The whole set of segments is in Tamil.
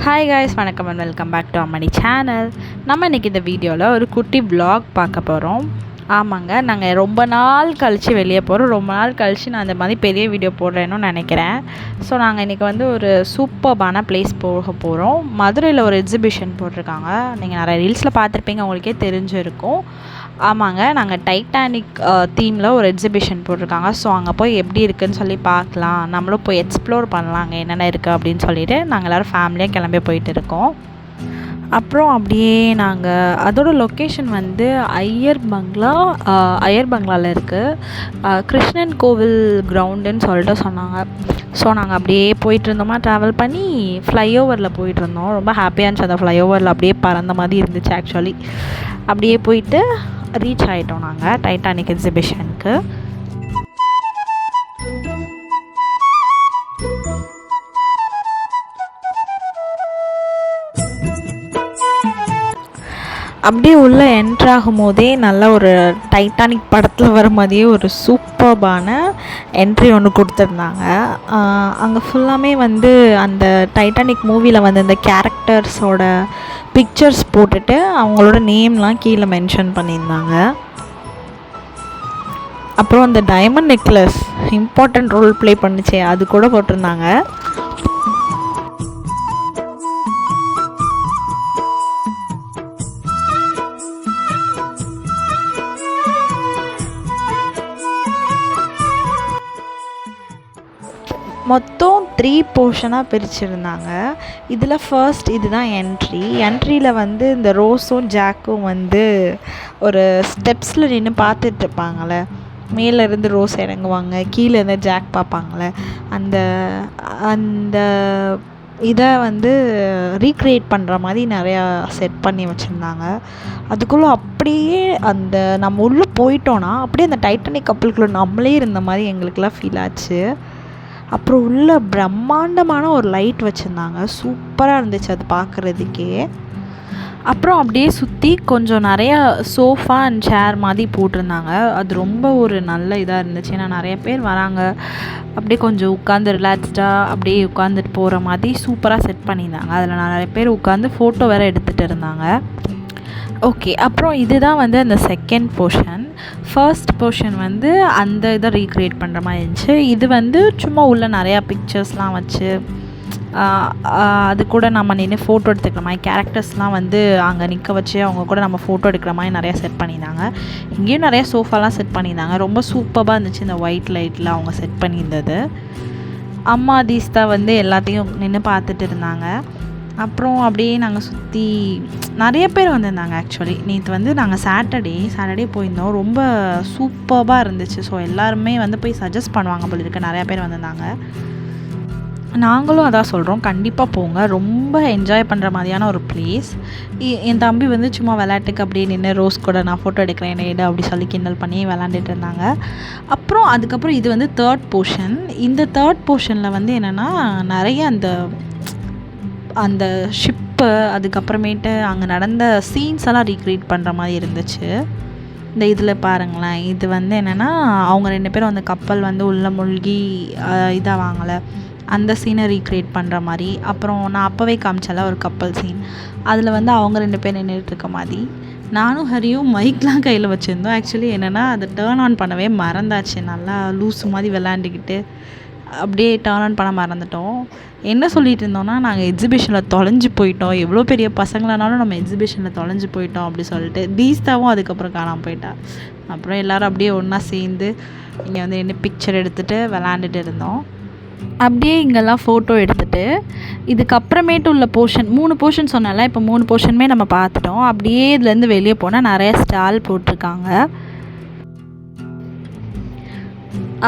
ஹாய் காய்ஸ், வணக்கம் அண்ட் வெல்கம் பேக் டு அம்மணி சேனல். நம்ம இன்றைக்கி இந்த வீடியோவில் ஒரு குட்டி vlog பார்க்க போகிறோம். ஆமாங்க, நாங்கள் ரொம்ப நாள் கழித்து வெளியே போகிறோம். ரொம்ப நாள் கழித்து நான் இந்த மாதிரி பெரிய வீடியோ போடுறேன்னு நினைக்கிறேன். ஸோ நாங்கள் இன்றைக்கி வந்து ஒரு சூப்பர்பான பிளேஸ் போக போகிறோம். மதுரையில் ஒரு எக்ஸிபிஷன் போட்டிருக்காங்க. நீங்கள் நிறைய ரீல்ஸில் பார்த்துருப்பீங்க, உங்களுக்கே தெரிஞ்சிருக்கும். ஆமாங்க, நாங்கள் டைட்டானிக் தீமில் ஒரு எக்ஸிபிஷன் போட்டிருக்காங்க. ஸோ அங்கே போய் எப்படி இருக்குதுன்னு சொல்லி பார்க்கலாம், நம்மளும் போய் எக்ஸ்ப்ளோர் பண்ணலாங்க என்னென்ன இருக்குது அப்படின்னு சொல்லிட்டு நாங்கள் எல்லோரும் ஃபேமிலியாக கிளம்பி போயிட்டு இருக்கோம். அப்புறம் அப்படியே நாங்கள் அதோட லொக்கேஷன் வந்து ஐயர் பங்களாவில் இருக்குது. கிருஷ்ணன் கோவில் கிரவுண்டுன்னு சொல்லிட்டு சொன்னாங்க. ஸோ நாங்கள் அப்படியே போயிட்டு இருந்தோமா, ட்ராவல் பண்ணி ஃப்ளைஓவரில் போயிட்டு இருந்தோம். ரொம்ப ஹாப்பியாக இருந்துச்சு. அந்த ஃப்ளைஓவரில் அப்படியே பறந்த மாதிரி இருந்துச்சு. ஆக்சுவலி அப்படியே போயிட்டு ரீச் ஆகிட்டோம் நாங்கள் டைட்டானிக் எக்ஸிபிஷனுக்கு. அப்படியே உள்ளே என்ட்ராகும் போதே நல்ல ஒரு டைட்டானிக் படத்தில் வர மாதிரியே ஒரு சூப்பர்பான என்ட்ரி ஒன்று கொடுத்துருந்தாங்க. அங்கே ஃபுல்லாமே வந்து அந்த டைட்டானிக் மூவியில் வந்து இந்த கேரக்டர்ஸோட பிக்சர்ஸ் போட்டுட்டு அவங்களோட நேம்லாம் கீழே மென்ஷன் பண்ணியிருந்தாங்க. அப்புறம் அந்த diamond necklace important role play பண்ணுச்சே, அது கூட போட்டிருந்தாங்க. மொத்தம் 3 போர்ஷனாக பிரிச்சுருந்தாங்க. இதில் ஃபர்ஸ்ட் இதுதான் என்ட்ரியில் வந்து இந்த ரோஸும் ஜாக்கும் வந்து ஒரு ஸ்டெப்ஸில் நின்று பார்த்துட்ருப்பாங்களே, மேலேருந்து ரோஸ் இறங்குவாங்க, கீழே இருந்து ஜாக் பார்ப்பாங்களே, அந்த அந்த இதை வந்து ரீக்ரியேட் பண்ணுற மாதிரி நிறையா செட் பண்ணி வச்சுருந்தாங்க. அதுக்குள்ளே அப்படியே அந்த நம்ம உள்ளே போயிட்டோன்னா அப்படியே அந்த டைட்டானிக் கப்பலுக்குள்ளே நம்மளே இருந்த மாதிரி எங்களுக்கெல்லாம் ஃபீல் ஆச்சு. அப்புறம் உள்ள பிரம்மாண்டமான ஒரு லைட் வச்சுருந்தாங்க. சூப்பராக இருந்துச்சு அது பார்க்குறதுக்கே. அப்புறம் அப்படியே சுற்றி கொஞ்சம் நிறையா சோஃபா அண்ட் சேர் மாதிரி போட்டிருந்தாங்க. அது ரொம்ப ஒரு நல்ல இதாக இருந்துச்சு. ஏன்னா நிறைய பேர் வராங்க, அப்படியே கொஞ்சம் உட்காந்து ரிலாக்ஸ்டாக அப்படியே உட்காந்துட்டு போகிற மாதிரி சூப்பராக செட் பண்ணியிருந்தாங்க. அதில் நிறைய பேர் உட்காந்து ஃபோட்டோ வேறு எடுத்துகிட்டு இருந்தாங்க. ஓகே, அப்புறம் இதுதான் வந்து அந்த செகண்ட் போர்ஷன். ஃபர்ஸ்ட் போர்ஷன் வந்து அந்த இதை ரீக்ரியேட் பண்ணுற மாதிரி இருந்துச்சு. இது வந்து சும்மா உள்ள நிறையா பிக்சர்ஸ்லாம் வச்சு அது கூட நம்ம நின்று ஃபோட்டோ எடுத்துக்கிற மாதிரி கேரக்டர்ஸ்லாம் வந்து அங்கே நிற்க வச்சு அவங்க கூட நம்ம ஃபோட்டோ எடுக்கிற மாதிரி நிறையா செட் பண்ணியிருந்தாங்க. இங்கேயும் நிறையா சோஃபாலாம் செட் பண்ணியிருந்தாங்க. ரொம்ப சூப்பராக இருந்துச்சு. இந்த ஒயிட் லைட்டில் அவங்க செட் பண்ணியிருந்தது. அம்மா தீஸ்தா வந்து எல்லாத்தையும் நின்று பார்த்துட்டு இருந்தாங்க. அப்புறம் அப்படியே நாங்கள் சுற்றி நிறைய பேர் வந்திருந்தாங்க. ஆக்சுவலி நேற்று வந்து நாங்கள் சாட்டர்டே போயிருந்தோம். ரொம்ப சூப்பராக இருந்துச்சு. ஸோ எல்லாருமே வந்து போய் சஜஸ்ட் பண்ணுவாங்க போல இருக்கு. நிறையா பேர் வந்திருந்தாங்க. நாங்களும் அதான் சொல்கிறோம், கண்டிப்பாக போங்க. ரொம்ப என்ஜாய் பண்ணுற மாதிரியான ஒரு பிளேஸ். என் தம்பி வந்து சும்மா விளையாட்டுக்கு அப்படியே நின்று ரோஸ் கூட நான் ஃபோட்டோ எடுக்கிறேன் எடு அப்படி சொல்லி கிண்டல் பண்ணி விளாண்டுட்டு இருந்தாங்க. அப்புறம் அதுக்கப்புறம் இது வந்து தேர்ட் போர்ஷன். இந்த தேர்ட் போர்ஷனில் வந்து என்னென்னா நிறைய அந்த ஷிப்பு, அதுக்கப்புறமேட்டு அங்கே நடந்த சீன்ஸ் எல்லாம் ரீக்ரியேட் பண்ணுற மாதிரி இருந்துச்சு. இந்த இதில் பாருங்களேன், இது வந்து என்னென்னா அவங்க 2 பேரும் அந்த கப்பல் வந்து உள்ளே மூழ்கி இதாக வாங்கலை, அந்த சீனை ரீக்ரியேட் பண்ணுற மாதிரி. அப்புறம் நான் அப்போவே காமிச்சல ஒரு கப்பல் சீன், அதில் வந்து அவங்க 2 பேர் நின்றுட்டு இருக்க மாதிரி. நானும் ஹரியும் மைக்லாம் கையில் வச்சுருந்தோம். ஆக்சுவலி என்னென்னா அதை டேர்ன் ஆன் பண்ணவே மறந்தாச்சு. நல்லா லூஸு மாதிரி விளாண்டுக்கிட்டு அப்படியே டேர்ன் ஆன் பண்ண மறந்துட்டோம். என்ன சொல்லிட்டு இருந்தோன்னா, நாங்கள் எக்ஸிபிஷனில் தொலைஞ்சு போயிட்டோம், எவ்வளோ பெரிய பசங்களானாலும் நம்ம எக்ஸிபிஷனில் தொலைஞ்சு போயிட்டோம் அப்படி சொல்லிட்டு. தீஸ்தாவும் அதுக்கப்புறம் காணாமல் போயிட்டா. அப்புறம் எல்லோரும் அப்படியே ஒன்றா சேர்ந்து இங்கே வந்து என்ன பிக்சர் எடுத்துகிட்டு விளாண்டுட்டு இருந்தோம். அப்படியே இங்கெல்லாம் ஃபோட்டோ எடுத்துகிட்டு இதுக்கப்புறமேட்டு உள்ள போர்ஷன் 3 போர்ஷன் சொன்னால, இப்போ 3 போர்ஷனுமே நம்ம பார்த்துட்டோம். அப்படியே இதுலேருந்து வெளியே போனால் நிறைய ஸ்டால் போட்டிருக்காங்க.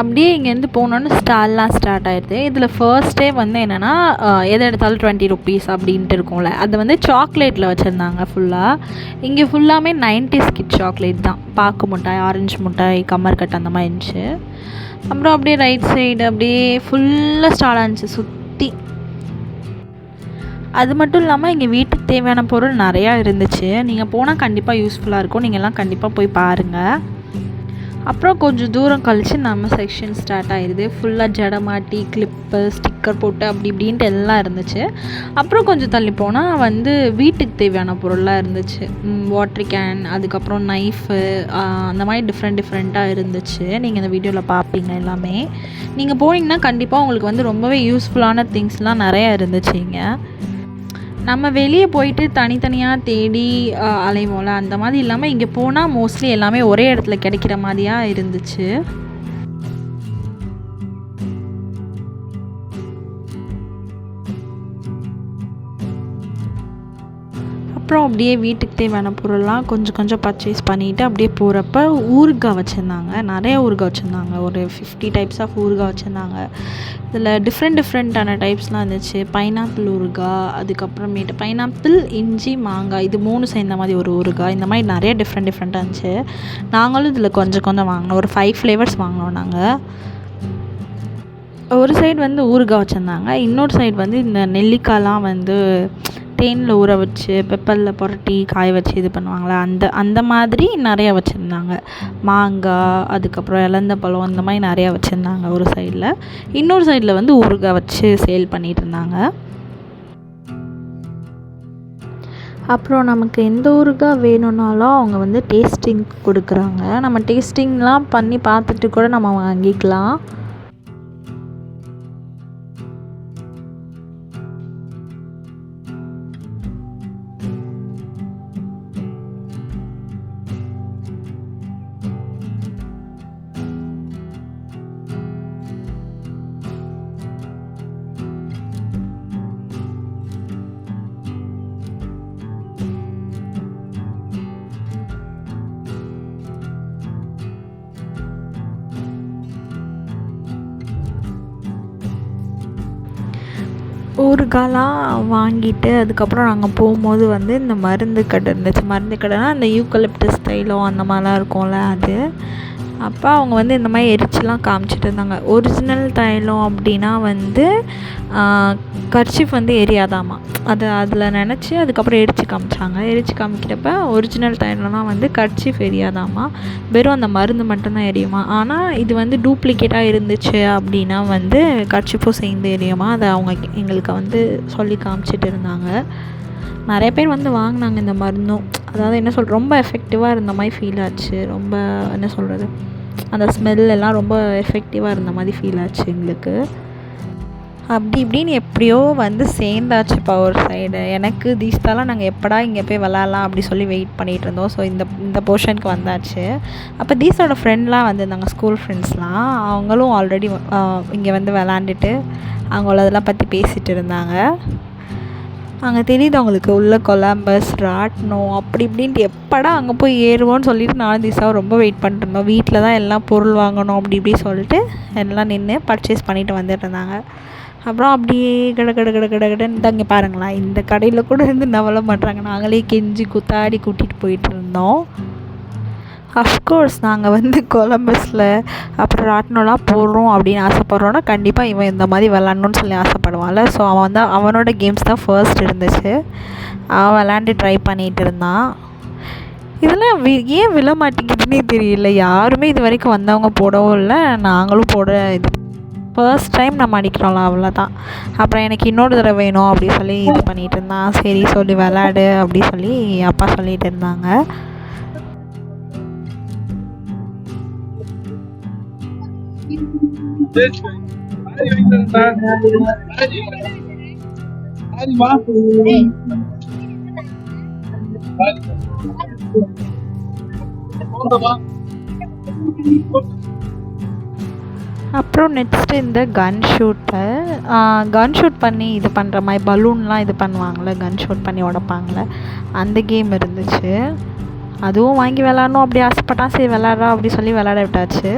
அப்படியே இங்கேருந்து போனோன்னு ஸ்டால்லாம் ஸ்டார்ட் ஆகிடுது. இதில் ஃபர்ஸ்ட்டே வந்து என்னென்னா எதை எடுத்தாலும் 20 rupees அப்படின்ட்டு இருக்கும்ல, அது வந்து சாக்லேட்டில் வச்சுருந்தாங்க ஃபுல்லாக. இங்கே ஃபுல்லாமே 90s கிட் சாக்லேட் தான். பாக்கு மிட்டாய், ஆரஞ்சு மிட்டாய், கம்மர்கட்டு அந்த மாதிரி இருந்துச்சு. அப்புறம் அப்படியே ரைட் சைடு அப்படியே ஃபுல்லாக ஸ்டாலாக இருந்துச்சு சுற்றி. அது மட்டும் இல்லாமல் இங்கே வீட்டுக்கு தேவையான பொருள் நிறையா இருந்துச்சு. நீங்கள் போனால் கண்டிப்பாக யூஸ்ஃபுல்லாக இருக்கும். நீங்கள் எல்லாம் கண்டிப்பாக போய் பாருங்கள். அப்புறம் கொஞ்சம் தூரம் கழித்து நம்ம செக்ஷன் ஸ்டார்ட் ஆயிடுது. ஃபுல்லாக ஜடை மாட்டி கிளிப்பு ஸ்டிக்கர் போட்டு அப்படி இப்படின்ட்டு எல்லாம் இருந்துச்சு. அப்புறம் கொஞ்சம் தள்ளி போனால் வந்து வீட்டுக்கு தேவையான பொருள்லாம் இருந்துச்சு. வாட்டர் கேன், அதுக்கப்புறம் நைஃபு, அந்த மாதிரி டிஃப்ரெண்ட்டாக இருந்துச்சு. நீங்கள் இந்த வீடியோவில் பார்ப்பீங்க எல்லாமே. நீங்கள் போனீங்கன்னா கண்டிப்பாக உங்களுக்கு வந்து ரொம்பவே யூஸ்ஃபுல்லான திங்ஸ்லாம் நிறையா இருந்துச்சுங்க. நம்ம வெளியே போயிட்டு தனித்தனியாக தேடி அலைவோம்ல, அந்த மாதிரி இல்லாமல் இங்கே போனால் மோஸ்ட்லி எல்லாமே ஒரே இடத்துல கிடைக்கிற மாதிரியாக இருந்துச்சு. அப்புறம் அப்படியே வீட்டுக்கு தேவையான பொருள்லாம் கொஞ்சம் கொஞ்சம் பர்ச்சேஸ் பண்ணிவிட்டு அப்படியே போகிறப்ப ஊறுகாய் வச்சுருந்தாங்க. நிறைய ஊறுகாய் வச்சுருந்தாங்க. ஒரு 50 டைப்ஸ் ஆஃப் ஊறுகாய் வச்சுருந்தாங்க. இதில் டிஃப்ரெண்ட்டான டைப்ஸ்லாம் இருந்துச்சு. பைனாப்பிள் ஊறுகாய், அதுக்கப்புறமேட்டு பைனாப்பிள், இஞ்சி, மாங்காய், இது 3 சேர்ந்த மாதிரி ஒரு ஊறுகாய். இந்த மாதிரி நிறைய டிஃப்ரெண்ட்டாக இருந்துச்சு. நாங்களும் இதில் கொஞ்சம் கொஞ்சம் வாங்கினோம். ஒரு 5 ஃப்ளேவர்ஸ் வாங்கினோம் நாங்கள். ஒரு சைடு வந்து ஊறுகாய் வச்சுருந்தாங்க, இன்னொரு சைடு வந்து இந்த நெல்லிக்காய்லாம் வந்து தேனில் ஊற வச்சு பெப்பரில் புரட்டி காய வச்சு இது பண்ணுவாங்களே, அந்த மாதிரி நிறையா வச்சுருந்தாங்க. மாங்காய், அதுக்கப்புறம் இலந்த பழம், இந்த மாதிரி நிறையா வச்சுருந்தாங்க ஒரு சைடில். இன்னொரு சைடில் வந்து ஊறுகாய் வச்சு சேல் பண்ணிகிட்டு இருந்தாங்க. அப்புறம் நமக்கு எந்த ஊறுகாய் வேணும்னாலும் அவங்க வந்து டேஸ்டிங் கொடுக்குறாங்க. நம்ம டேஸ்டிங்லாம் பண்ணி பார்த்துட்டு கூட நம்ம வாங்கிக்கலாம். ஊறுகாய்லாம் வாங்கிட்டு அதுக்கப்புறம் நாங்கள் போகும்போது வந்து இந்த மருந்து கடை இருந்துச்சு. மருந்து கடைனா அந்த யூக்கலிப்டஸ் தைலம் அந்த மாதிரிலாம் இருக்கும்ல அது. அப்போ அவங்க வந்து இந்த மாதிரி எரிச்சுலாம் காமிச்சிட்டு இருந்தாங்க. ஒரிஜினல் தைலம் அப்படின்னா வந்து கர்ச்சீஃப் வந்து எரியாதாமா. அதில் நினச்சி அதுக்கப்புறம் எரித்து காமிச்சாங்க. எரித்து காமிக்கிறப்ப ஒரிஜினல் தைலம்லாம் வந்து கர்ச்சீஃப் எரியாதாமா, வெறும் அந்த மருந்து மட்டும்தான் எரியுமா. ஆனால் இது வந்து டூப்ளிகேட்டாக இருந்துச்சு அப்படின்னா வந்து கர்ச்சீஃபும் சேர்ந்து எரியுமா. அதை அவங்க எங்களுக்கு வந்து சொல்லி காமிச்சிட்டு இருந்தாங்க. நிறைய பேர் வந்து வாங்கினாங்க இந்த மருந்தும். அதாவது என்ன ரொம்ப எஃபெக்டிவாக இருந்த மாதிரி ஃபீல் ஆச்சு. ரொம்ப என்ன சொல்கிறது, அந்த ஸ்மெல் எல்லாம் ரொம்ப எஃபெக்டிவாக இருந்த மாதிரி ஃபீல் ஆச்சு எங்களுக்கு. அப்படி இப்படின்னு எப்படியோ வந்து சேர்ந்தாச்சுப்பா ஒரு சைடு. எனக்கு தீஸ்தாலாம் நாங்கள் எப்படா இங்கே போய் விளாட்லாம் அப்படி சொல்லி வெயிட் பண்ணிகிட்டு இருந்தோம். ஸோ இந்த போர்ஷனுக்கு வந்தாச்சு. அப்போ தீஸோட ஃப்ரெண்ட்லாம் வந்திருந்தாங்க, ஸ்கூல் ஃப்ரெண்ட்ஸ்லாம். அவங்களும் ஆல்ரெடி இங்கே வந்து விளாண்டுட்டு அவங்கள அதெல்லாம் பற்றி பேசிகிட்டு இருந்தாங்க. அங்கே தெரியுது அவங்களுக்கு உள்ள கொலம்பஸ், ராட்னம், அப்படி இப்படின்ட்டு எப்படா அங்கே போய் ஏறுவோன்னு சொல்லிட்டு நானும் தீசாவும் ரொம்ப வெயிட் பண்ணிட்டு இருந்தோம். வீட்டில் தான் எல்லாம் பொருள் வாங்கணும் அப்படி இப்படி சொல்லிட்டு எல்லாம் நின்று பர்ச்சேஸ் பண்ணிட்டு வந்துட்டு இருந்தாங்க. அப்புறம் அப்படியே கடன்னு இங்கே பாருங்களேன், இந்த கடையில் கூட இருந்து நவல மாட்டாங்க. நாங்களே கெஞ்சி குத்தாடி கூட்டிகிட்டு போயிட்டு இருந்தோம். அஃப்கோர்ஸ் நாங்கள் வந்து கொலம்பஸில் அப்புறம் ராட்னம்லாம் போடுறோம் அப்படின்னு ஆசைப்பட்றோன்னா கண்டிப்பாக இவன் இந்த மாதிரி விளாட்ணுன்னு சொல்லி ஆசைப்படுவான்ல. ஸோ அவன் வந்து அவனோட கேம்ஸ் தான் ஃபர்ஸ்ட் இருந்துச்சு. அவன் விளாண்டு ட்ரை பண்ணிகிட்டு இருந்தான். இதெல்லாம் ஏன் விழ மாட்டேங்குதுன்னே தெரியல. யாருமே இது வரைக்கும் வந்தவங்க போடவும் இல்லை, நாங்களும் போட இது ஃபர்ஸ்ட் டைம் நம்ம அடிக்கிறோம்ல, அவ்வளோதான். அப்புறம் எனக்கு இன்னொரு தடவை வேணும் அப்படி சொல்லி இது பண்ணிகிட்டு இருந்தான். சரி சொல்லி விளாடு அப்படி சொல்லி அப்பா சொல்லிகிட்டு இருந்தாங்க. அப்புறம் நெக்ஸ்ட்டு இந்த கன் ஷூட் பண்ணி இது பண்ணுற மாதிரி பலூன்லாம் இது பண்ணுவாங்கள்ல, கன் ஷூட் பண்ணி உடப்பாங்களே, அந்த கேம் இருந்துச்சு. அதுவும் வாங்கி விளாட்ணும் அப்படி ஆசைப்பட்டான். சரி விளாட்றா அப்படி சொல்லி விளாட விட்டாச்சு.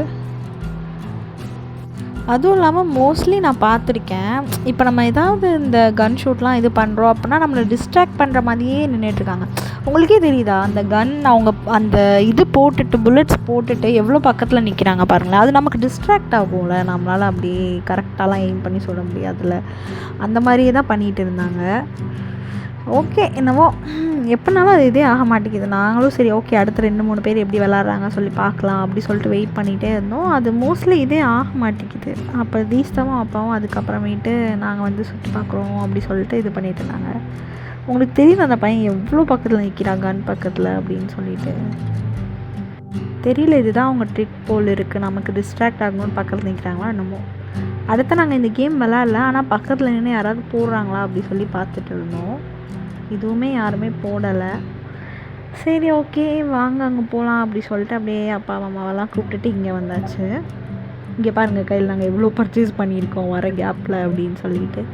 அதுவும் இல்லாமல் மோஸ்ட்லி நான் பார்த்துருக்கேன், இப்போ நம்ம ஏதாவது இந்த கன் ஷூட்லாம் இது பண்ணுறோம் அப்படின்னா நம்மளை டிஸ்ட்ராக்ட் பண்ணுற மாதிரியே நின்றுட்டுருக்காங்க. உங்களுக்கே தெரியுதா, அந்த கன் அவங்க அந்த இது போட்டுட்டு புல்லட்ஸ் போட்டுட்டு எவ்வளோ பக்கத்தில் நிற்கிறாங்க பாருங்களேன். அது நமக்கு டிஸ்ட்ராக்ட் ஆகும்ல, நம்மளால் அப்படி கரெக்டாலாம் எய்ம் பண்ணி சொல்ல முடியாதுல்ல. அந்த மாதிரியே தான் பண்ணிகிட்டு இருந்தாங்க. ஓகே என்னவோ எப்போனாலும் அது இதே ஆக மாட்டேங்குது. நாங்களும் சரி ஓகே அடுத்த 2-3 பேர் எப்படி விளாட்றாங்க சொல்லி பார்க்கலாம் அப்படி சொல்லிட்டு வெயிட் பண்ணிகிட்டே இருந்தோம். அது மோஸ்ட்லி இதே ஆக மாட்டேங்குது. அப்போ தீஸ்தாவும் அப்பாவும் அதுக்கப்புறமேட்டு நாங்கள் வந்து சுற்றி பார்க்குறோம் அப்படி சொல்லிட்டு இது பண்ணிட்டு இருந்தாங்க. உங்களுக்கு தெரியுது அந்த பையன் எவ்வளோ பக்கத்தில் நிற்கிறான் கன் பக்கத்தில் அப்படின்னு சொல்லிட்டு. தெரியல இதுதான் அவங்க ட்ரிக் போல் இருக்குது. நமக்கு டிஸ்ட்ராக்ட் ஆகணும்னு பக்கத்தில் நிற்கிறாங்களா என்னமோ. அடுத்து நாங்கள் இந்த கேம் விளாட்ல, ஆனால் பக்கத்தில் நின்று யாராவது போடுறாங்களா அப்படி சொல்லி பார்த்துட்டு இருந்தோம். இதுவுமே யாருமே போடலை. சரி ஓகே வாங்க அங்கே போகலாம் அப்படி சொல்லிட்டு அப்படியே அப்பா அம்மாவெல்லாம் கூப்பிட்டுட்டு இங்கே வந்தாச்சு. இங்கே பாருங்கள் கையில் நாங்கள் எவ்வளோ பர்ச்சேஸ் பண்ணியிருக்கோம் வர கேப்பில் அப்படின்னு சொல்லிட்டு.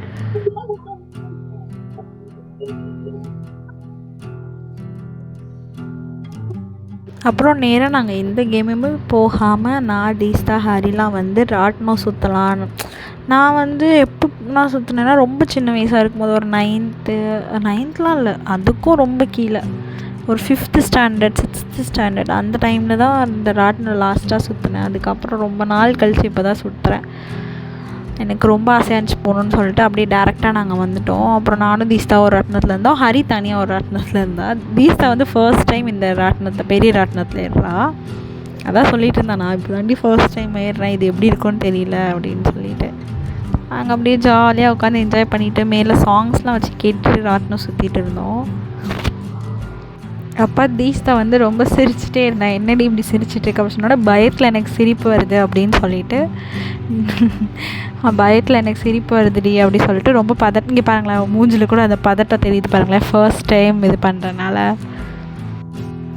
அப்புறம் நேராக நாங்கள் எந்த கேமுமே போகாமல் நான் தீஸ்தா ஹரிலாம் வந்து ராட்டினம் சுற்றலான்னு. நான் வந்து எப்போ நான் சுற்றினேன்னா ரொம்ப சின்ன வயசாக இருக்கும்போது ஒரு 9th இல்லை அதுக்கும் ரொம்ப கீழே ஒரு 5th ஸ்டாண்டர்ட் 6th ஸ்டாண்டர்ட் அந்த டைமில் தான் அந்த ராட்டினம் லாஸ்ட்டாக சுற்றினேன். அதுக்கப்புறம் ரொம்ப நாள் கழித்து இப்போ தான் சுற்றுறேன். எனக்கு ரொம்ப ஆசையாக இருந்துச்சு போகணுன்னு சொல்லிட்டு அப்படியே டேரெக்டாக நாங்கள் வந்துவிட்டோம். அப்புறம் நானும் தீஸ்தா ஒரு ராட்டினத்தில் இருந்தோம், ஹரி தனியாக ஒரு ராட்டினத்தில் இருந்தா. தீஸ்தா வந்து ஃபர்ஸ்ட் டைம் இந்த ராட்டினத்தை பெரிய ராட்டினத்தில் ஏறுறா. அதான் சொல்லிட்டு இருந்தேன் நான் இப்போ தாண்டி ஃபர்ஸ்ட் டைம் ஏறுறேன், இது எப்படி இருக்குன்னு தெரியல அப்படின்னு சொல்லிட்டு. நாங்கள் அப்படியே ஜாலியாக உட்காந்து என்ஜாய் பண்ணிவிட்டு மேலே சாங்ஸ்லாம் வச்சு கேட்டு ராட்டினம் சுற்றிட்டு இருந்தோம். அப்பா தீஸ்தா வந்து ரொம்ப சிரிச்சுட்டே இருந்தேன். என்னடி இப்படி சிரிச்சிட்டு இருக்க அப்படின்னோட பயத்தில் எனக்கு சிரிப்பு வருது அப்படின்னு சொல்லிட்டு பயத்தில் எனக்கு சிரிப்பு வருதுடி அப்படி சொல்லிட்டு ரொம்ப இங்கே பாருங்களேன் மூஞ்சில் கூட அந்த பதட்டம் தெரியுது பாருங்களேன் ஃபர்ஸ்ட் டைம் இது பண்ணுறதுனால.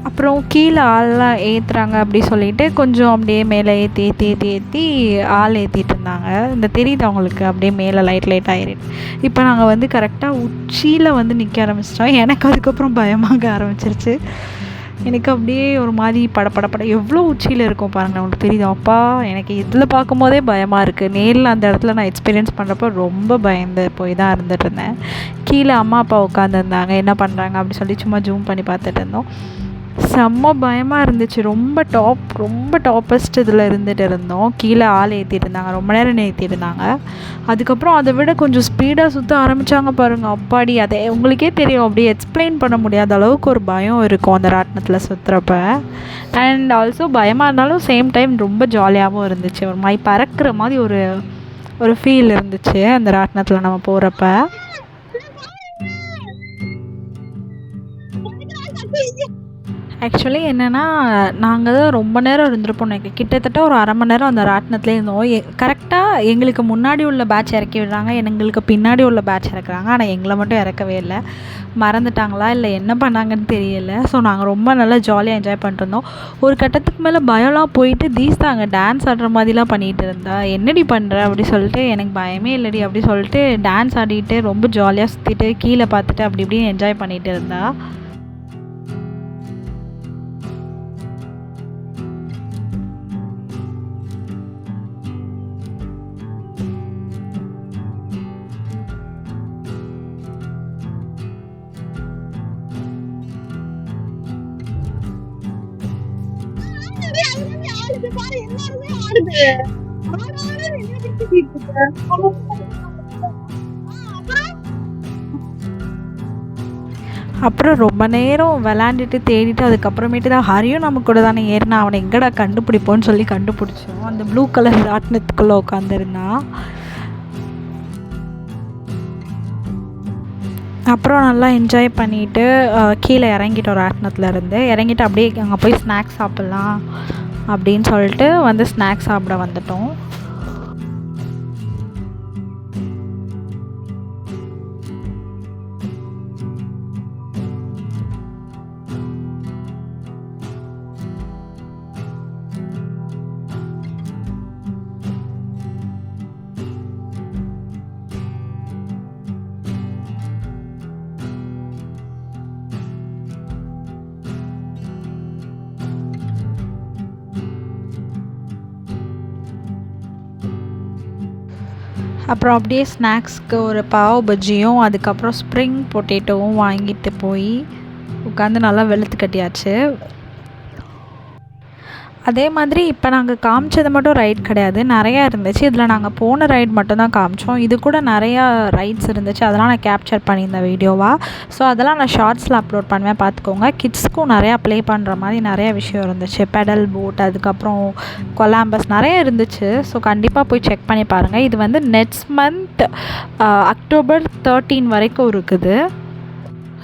அப்புறம் கீழே ஆள்லாம் ஏற்றுறாங்க அப்படி சொல்லிட்டு கொஞ்சம் அப்படியே மேலே ஏற்றி ஆள் ஏற்றிட்டு இருந்தாங்க. இந்த தெரியுது அவங்களுக்கு அப்படியே மேலே லைட் ஆகிடுது. இப்போ நாங்கள் வந்து கரெக்டாக உச்சியில் வந்து நிற்க ஆரம்பிச்சிட்டோம். எனக்கு அதுக்கப்புறம் பயமாக ஆரம்பிச்சிருச்சு. எனக்கு அப்படியே ஒரு மாதிரி பட எவ்வளோ உச்சியில் இருக்கும் பாருங்கள் அவங்களுக்கு தெரியுது. அப்பா எனக்கு இதில் பார்க்கும்போதே பயமாக இருக்குது. நேரில் அந்த இடத்துல நான் எக்ஸ்பீரியன்ஸ் பண்ணுறப்போ ரொம்ப பயந்து போய் தான் இருந்துகிட்டு இருந்தேன். கீழே அம்மா அப்பா உட்காந்துருந்தாங்க என்ன பண்ணுறாங்க அப்படி சொல்லி சும்மா ஜூம் பண்ணி பார்த்துட்டு இருந்தோம். செம்ம பயமாக இருந்துச்சு. ரொம்ப டாப்பஸ்ட் இதில் இருந்துகிட்டு இருந்தோம். கீழே ஆள் ஏற்றிட்டு இருந்தாங்க, ரொம்ப நேரம் ஏற்றிட்டு இருந்தாங்க. அதுக்கப்புறம் அதை விட கொஞ்சம் ஸ்பீடாக சுற்ற ஆரம்பித்தாங்க பாருங்கள். அப்பாடி அதை உங்களுக்கே தெரியும், அப்படியே எக்ஸ்பிளைன் பண்ண முடியாத அளவுக்கு ஒரு பயம் இருக்கும் அந்த ராட்டினத்தில் சுற்றுறப்ப. அண்ட் ஆல்சோ பயமாக இருந்தாலும் சேம் டைம் ரொம்ப ஜாலியாகவும் இருந்துச்சு. ஒரு மாதிரி பறக்கிற மாதிரி ஒரு ஃபீல் இருந்துச்சு அந்த ராட்டினத்தில் நம்ம போகிறப்ப. ஆக்சுவலி என்னென்னா நாங்கள் தான் ரொம்ப நேரம் இருந்திருப்போம். எனக்கு கிட்டத்தட்ட ஒரு 1/2 மணி நேரம் அந்த ராட்டினத்துலேயே இருந்தோம். கரெக்டாக எங்களுக்கு முன்னாடி உள்ள பேட்ச் இறக்கி விடுறாங்க, எங்களுக்கு பின்னாடி உள்ள பேட்ச் இறக்குறாங்க. ஆனால் எங்களை மட்டும் இறக்கவே இல்லை. மறந்துட்டாங்களா இல்லை என்ன பண்ணாங்கன்னு தெரியல. ஸோ நாங்கள் ரொம்ப நல்லா ஜாலியாக என்ஜாய் பண்ணிருந்தோம். ஒரு கட்டத்துக்கு மேலே பயம்லாம் போயிட்டு தீஸ்தா அங்கே டான்ஸ் ஆடுற மாதிரிலாம் பண்ணிகிட்டு இருந்தா. என்னடி பண்ணுற அப்படி சொல்லிட்டு எனக்கு பயமே இல்லடி அப்படி சொல்லிட்டு டான்ஸ் ஆடிட்டு ரொம்ப ஜாலியாக சுற்றிட்டு கீழே பார்த்துட்டு அப்படி இப்படின்னு என்ஜாய் பண்ணிகிட்டு இருந்தா. அப்புறம் ரொம்ப நேரம் விளாண்டுட்டு தேடிட்டு அதுக்கப்புறமேட்டு தான் ஹரியும் நம்ம கூட தானே ஏறினா, அவனை எங்கடா கண்டுபிடிப்போன்னு சொல்லி கண்டுபிடிச்சோம். அந்த ப்ளூ கலர் ராட்டினத்துக்குள்ளே உட்காந்துருந்தான். அப்புறம் நல்லா என்ஜாய் பண்ணிவிட்டு கீழே இறங்கிட்டோம். ராட்டினத்தில் இருந்து இறங்கிட்டு அப்படியே அங்கே போய் ஸ்நாக்ஸ் சாப்பிட்லாம் அப்படின்னு சொல்லிட்டு வந்து ஸ்நாக்ஸ் சாப்பிட வந்துட்டோம். அப்புறம் அப்படியே ஸ்நாக்ஸ்க்கு ஒரு பாவ் பஜ்ஜியும் அதுக்கப்புறம் ஸ்ப்ரிங் பொட்டேட்டோவும் வாங்கிட்டு போய் உட்காந்து நல்லா வெளுத்து கட்டியாச்சு. அதே மாதிரி இப்போ நாங்கள் காமிச்சது மட்டும் ரைட் கிடையாது, நிறையா இருந்துச்சு. இதில் நாங்கள் போன ரைட் மட்டும் தான் காமிச்சோம். இது கூட நிறையா ரைட்ஸ் இருந்துச்சு, அதெல்லாம் நான் கேப்சர் பண்ணியிருந்தேன் வீடியோவாக. ஸோ அதெல்லாம் நான் ஷார்ட்ஸில் அப்லோட் பண்ணுவேன், பார்த்துக்கோங்க. கிட்ஸ்க்கும் நிறையா ப்ளே பண்ணுற மாதிரி நிறையா விஷயம் இருந்துச்சு. பெடல் போட், அதுக்கப்புறம் கொலாம்பஸ் நிறைய இருந்துச்சு. ஸோ கண்டிப்பாக போய் செக் பண்ணி பாருங்கள். இது வந்து நெக்ஸ்ட் மந்த் அக்டோபர் 13 வரைக்கும் இருக்குது.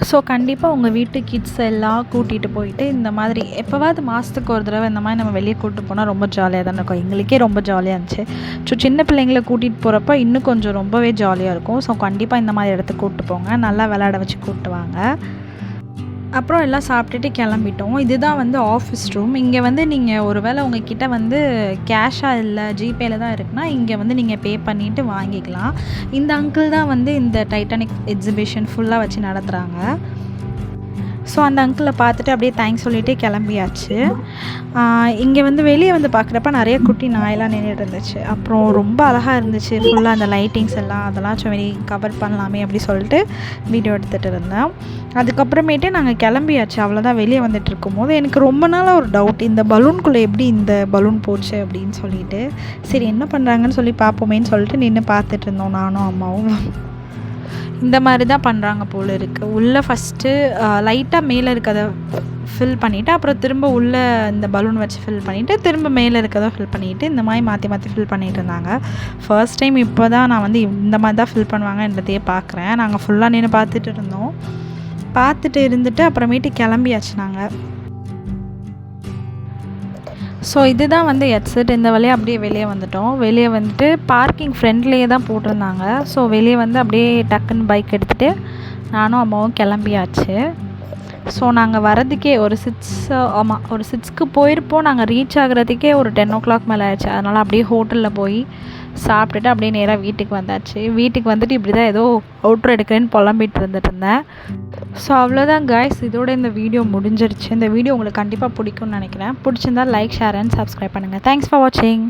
ஸோ கண்டிப்பாக உங்கள் வீட்டு கிட்ஸ் எல்லாம் கூட்டிகிட்டு போயிட்டு இந்த மாதிரி எப்போவாவது மாதத்துக்கு ஒரு தடவை இந்த மாதிரி நம்ம வெளியே கூப்பிட்டு போனால் ரொம்ப ஜாலியாக தானே இருக்கும். எங்களுக்கே ரொம்ப ஜாலியாக இருந்துச்சு. ஸோ சின்ன பிள்ளைங்களை கூட்டிகிட்டு போகிறப்ப இன்னும் கொஞ்சம் ரொம்பவே ஜாலியாக இருக்கும். ஸோ கண்டிப்பாக இந்த மாதிரி இடத்துக்கு கூப்பிட்டு போங்க, நல்லா விளையாட வச்சு கூப்பிட்டு வாங்க. அப்புறம் எல்லாம் சாப்பிட்டுட்டு கிளம்பிட்டோம். இதுதான் வந்து ஆஃபீஸ் ரூம். இங்கே வந்து நீங்கள் ஒரு வேளை உங்கள்கிட்ட வந்து கேஷாக இல்லை ஜிபேயில் தான் இருக்குன்னா இங்கே வந்து நீங்கள் பே பண்ணிவிட்டு வாங்கிக்கலாம். இந்த அங்கிள் தான் வந்து இந்த டைட்டானிக் எக்ஸிபிஷன் ஃபுல்லாக வச்சு நடத்துகிறாங்க. ஸோ அந்த அங்கிளை பார்த்துட்டு அப்படியே தேங்க்ஸ் சொல்லிகிட்டே கிளம்பியாச்சு. இங்கே வந்து வெளியே வந்து பார்க்குறப்ப நிறைய குட்டி நாயெல்லாம் நின்றுட்டு இருந்துச்சு. அப்புறம் ரொம்ப அழகாக இருந்துச்சு, ஃபுல்லாக அந்த லைட்டிங்ஸ் எல்லாம் அதெல்லாம் வெளியே கவர் பண்ணலாமே அப்படி சொல்லிட்டு வீடியோ எடுத்துகிட்டு இருந்தேன். அதுக்கப்புறமேட்டு நாங்கள் கிளம்பியாச்சு. அவ்வளோதான். வெளியே வந்துட்டு இருக்கும்போது எனக்கு ரொம்ப நாளாக ஒரு டவுட், இந்த பலூனுக்குள்ளே எப்படி இந்த பலூன் போச்சு அப்படின்னு சொல்லிட்டு, சரி என்ன பண்ணுறாங்கன்னு சொல்லி பார்ப்போமேன்னு சொல்லிட்டு நின்று பார்த்துட்டு இருந்தோம் நானும் அம்மாவும். இந்த மாதிரி தான் பண்ணுறாங்க போல் இருக்குது. உள்ளே ஃபஸ்ட்டு லைட்டாக மேலே இருக்கிறத ஃபில் பண்ணிவிட்டு அப்புறம் திரும்ப உள்ளே இந்த பலூன் வச்சு ஃபில் பண்ணிவிட்டு திரும்ப மேலே இருக்கிறத ஃபில் பண்ணிவிட்டு இந்த மாதிரி மாற்றி மாற்றி ஃபில் பண்ணிகிட்டு இருந்தாங்க. ஃபர்ஸ்ட் டைம் இப்போ தான் நான் வந்து இந்த மாதிரி தான் ஃபில் பண்ணுவாங்கன்றதையே பார்க்குறேன். நாங்கள் ஃபுல்லாக நின்று பார்த்துட்டு இருந்தோம். பார்த்துட்டு இருந்துட்டு அப்புறமேட்டு கிளம்பியாச்சு நாங்கள். ஸோ இதுதான் வந்து ஹெட்செட். இந்த வழியாக அப்படியே வெளியே வந்துட்டோம். வெளியே வந்துட்டு பார்க்கிங் ஃப்ரெண்ட்லேயே தான் போட்டிருந்தாங்க. ஸோ வெளியே வந்து அப்படியே டக்குன்னு பைக் எடுத்துகிட்டு நானும் அம்மாவும் கிளம்பியாச்சு. ஸோ நாங்கள் வரதுக்கே ஒரு 6க்கு போயிருப்போம். நாங்கள் ரீச் ஆகிறதுக்கே ஒரு 10 o'clock மேலே ஆயிடுச்சு. அதனால் அப்படியே ஹோட்டலில் போய் சாப்பிட்டுட்டு அப்படியே நேராக வீட்டுக்கு வந்தாச்சு. வீட்டுக்கு வந்துட்டு இப்படி தான் ஏதோ அவுட்ரு எடுக்கிறேன்னு புலம்பிட்டு இருந்தேன். ஸோ அவ்வளோதான் காய்ஸ், இதோட இந்த வீடியோ முடிஞ்சிருச்சு. இந்த வீடியோ உங்களுக்கு கண்டிப்பாக பிடிக்கும்னு நினைக்கிறேன். பிடிச்சிருந்தால் லைக், ஷேர் அண்ட் சப்ஸ்கிரைப் பண்ணுங்கள். தேங்க்ஸ் ஃபார் வாட்சிங்.